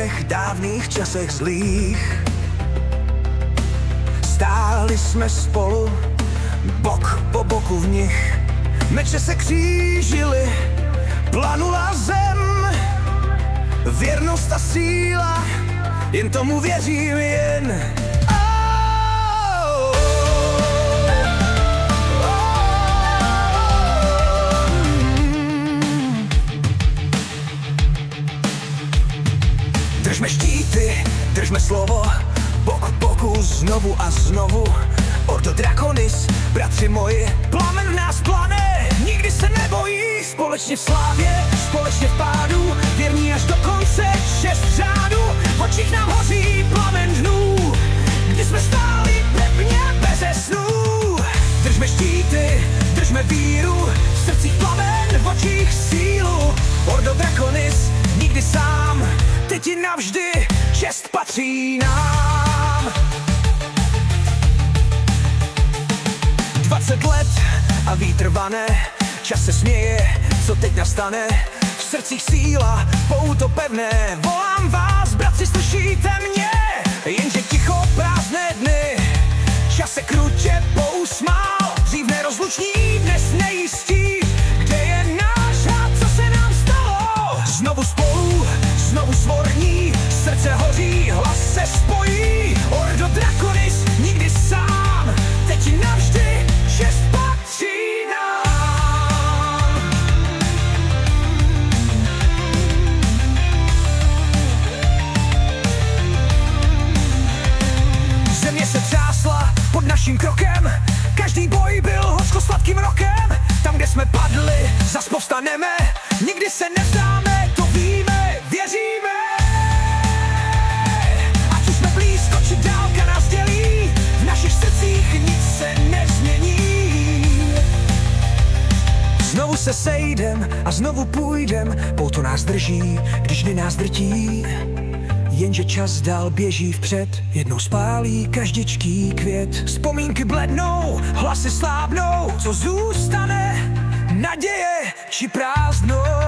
těch dávných časech zlých. Stáli jsme spolu, bok po boku v nich. Meče se křížily, planula zem. Věrnost a síla, jen tomu věřím jen. Držme štíty, držme slovo, bok k boku znovu a znovu. Ordo Draconis, bratři moji, plamen v nás plane, nikdy se nebojí. Společně v slávě, společně v pádu, věrní až do konce, 6 řádů. V očích nám hoří plamen dnů, kdy jsme stáli pevně beze snů. Držme štíty, držme víru, v srdcích plamen, v očích sílu. Ordo Draconis, nikdy sám, teď i navždy čest patří nám. 20 let a vítr vane, čas se směje, co teď nastane. V srdcích síla, pouto pevné, volám vás, bratři, slyšíte mě? Jenže ticho, prázdné dny, čas se krutě pousmál. Dřív nerozluční, dnes nejistí, kde je náš řád, co se nám stalo? Znovu spolu, znovu svorní, srdce hoří, hlas se spojí. Ordo Draconis, nikdy sám, teď i navždy čest patří nám. Země se třásla pod naším krokem, každý boj byl hořko-sladkým rokem. Tam, kde jsme padli, zas povstaneme, nikdy se nevzdáme, to víme, věříme. Ať už jsme blízko, či dálka nás dělí, v našich srdcích nic se nezmění. Znovu se sejdem a znovu půjdem, pouto nás drží, když dny nás drtí. Jenže čas dál běží vpřed, jednou spálí každičký květ. Vzpomínky blednou, hlasy slábnou, co zůstane, naděje či prázdnou.